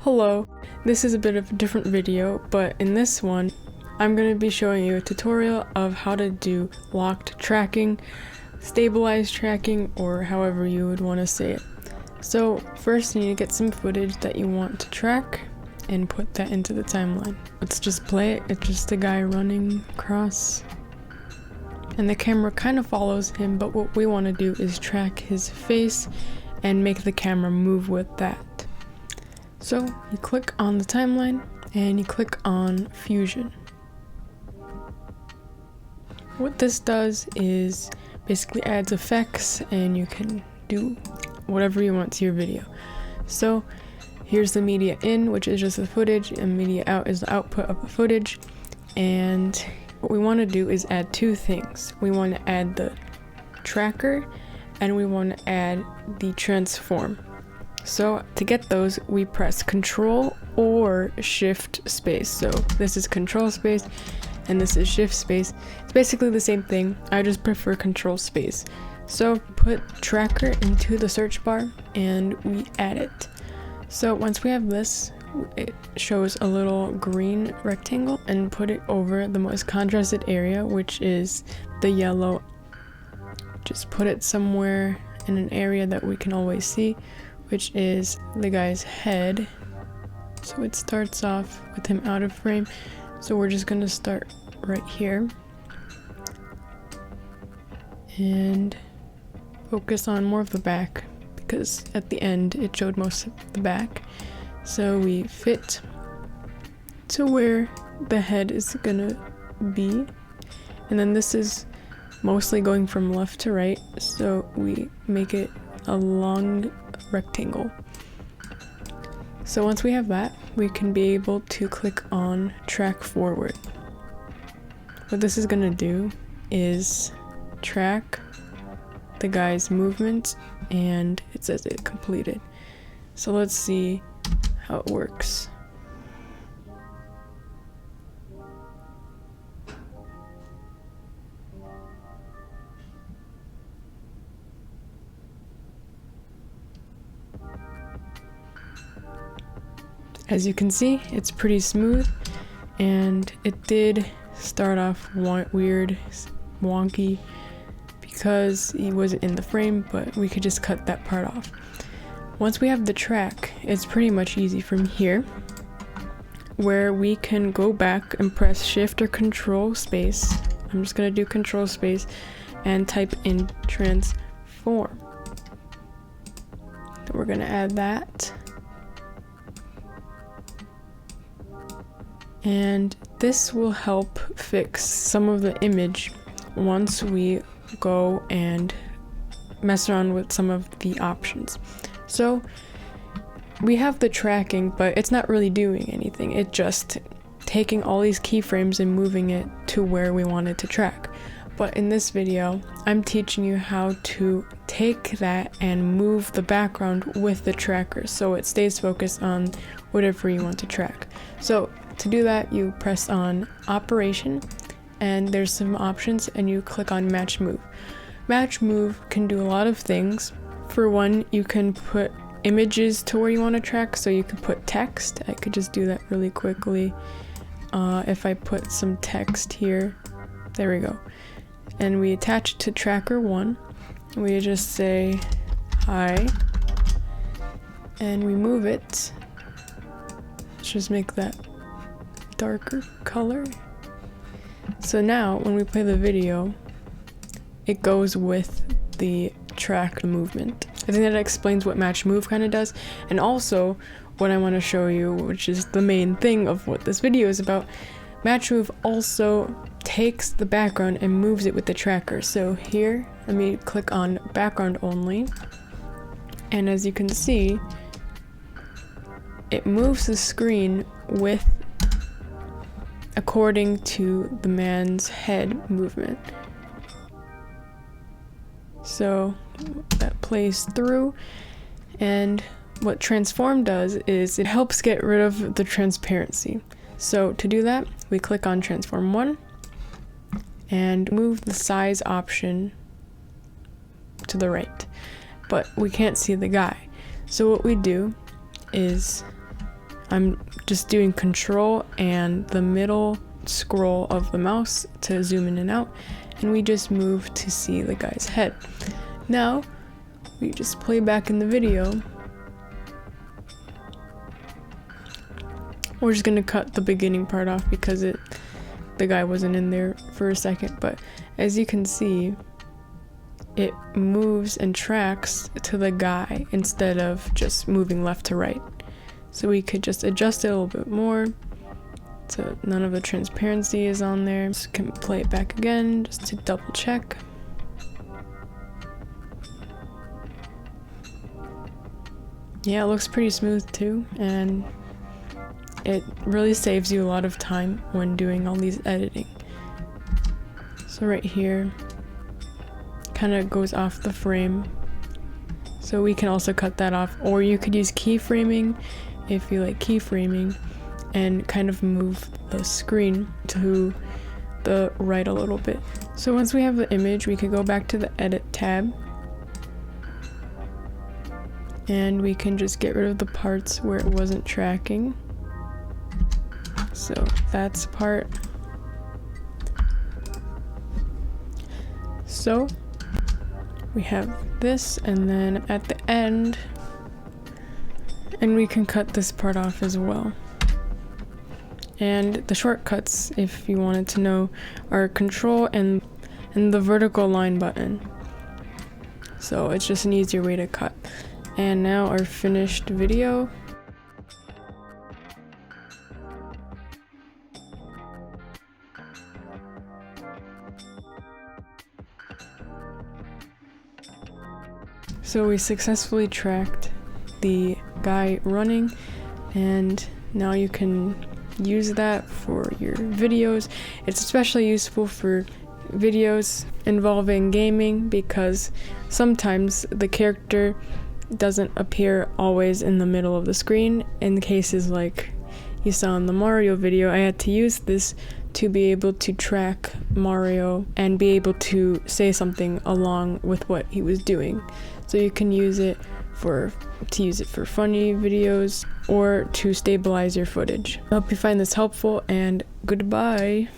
Hello, this is a bit of a different video, but in this one, I'm going to be showing you a tutorial of how to do locked tracking, stabilized tracking, or however you would want to say it. So first you need to get some footage that you want to track and put that into the timeline. Let's just play it. It's just a guy running across and the camera kind of follows him, but what we want to do is track his face and make the camera move with that. So you click on the timeline and you click on Fusion. What this does is basically adds effects and you can do whatever you want to your video. So here's the media in, which is just the footage, and media out is the output of the footage. And what we want to do is add two things. We want to add the tracker and we want to add the transform. So to get those, we press Control or Shift space. So this is Control space and this is Shift space. It's basically the same thing. I just prefer Control space. So put tracker into the search bar and we add it. So once we have this, it shows a little green rectangle, and put it over the most contrasted area, which is the yellow. Just put it somewhere in an area that we can always see, which is the guy's head. So it starts off with him out of frame. So we're just gonna start right here and focus on more of the back, because at the end it showed most of the back. So we fit to where the head is gonna be, and then this is mostly going from left to right, so we make it a long rectangle. So once we have that, we can be able to click on track forward. What this is gonna do is track the guy's movement, and it says it completed. So let's see how it works. As you can see, it's pretty smooth, and it did start off weird, wonky, because he wasn't in the frame, but we could just cut that part off. Once we have the track, it's pretty much easy from here, where we can go back and press Shift or Control space. I'm just gonna do Control space and type in transform. So we're gonna add that. And this will help fix some of the image once we go and mess around with some of the options. So we have the tracking, but it's not really doing anything. It's just taking all these keyframes and moving it to where we want it to track. But in this video, I'm teaching you how to take that and move the background with the tracker so it stays focused on whatever you want to track. So to do that, you press on Operation, and there's some options, and you click on Match Move. Match Move can do a lot of things. For one, you can put images to where you want to track, so you could put text. I could just do that really quickly. If I put some text here, there we go. And we attach it to tracker 1. We just say hi, and we move it. Let's just make that darker color. So now when we play the video, it goes with the track movement. I think that explains what Match Move kind of does, and also what I want to show you, which is the main thing of what this video is about. Match Move also takes the background and moves it with the tracker. So here, let me click on background only, and as you can see, it moves the screen with according to the man's head movement. So that plays through, and what transform does is it helps get rid of the transparency. So to do that, we click on transform 1 and move the size option to the right, but we can't see the guy. So what we do is I'm just doing control and the middle scroll of the mouse to zoom in and out, and we just move to see the guy's head. Now we just play back in the video. We're just gonna cut the beginning part off because the guy wasn't in there for a second, but as you can see, it moves and tracks to the guy instead of just moving left to right. So we could just adjust it a little bit more so none of the transparency is on there. Just can play it back again just to double check. Yeah, it looks pretty smooth too, and it really saves you a lot of time when doing all these editing. So right here, kind of goes off the frame. So we can also cut that off, or you could use keyframing if you like keyframing and kind of move the screen to the right a little bit. So once we have the image, we could go back to the edit tab and we can just get rid of the parts where it wasn't tracking. So that's part. So we have this, and then at the end, and we can cut this part off as well. And the shortcuts, if you wanted to know, are control and the vertical line button. So it's just an easier way to cut. And now our finished video. So we successfully tracked the guy running, and now you can use that for your videos. It's especially useful for videos involving gaming because sometimes the character doesn't appear always in the middle of the screen. In cases like you saw in the Mario video, I had to use this to be able to track Mario and be able to say something along with what he was doing. So you can use it for funny videos or to stabilize your footage. I hope you find this helpful, and goodbye.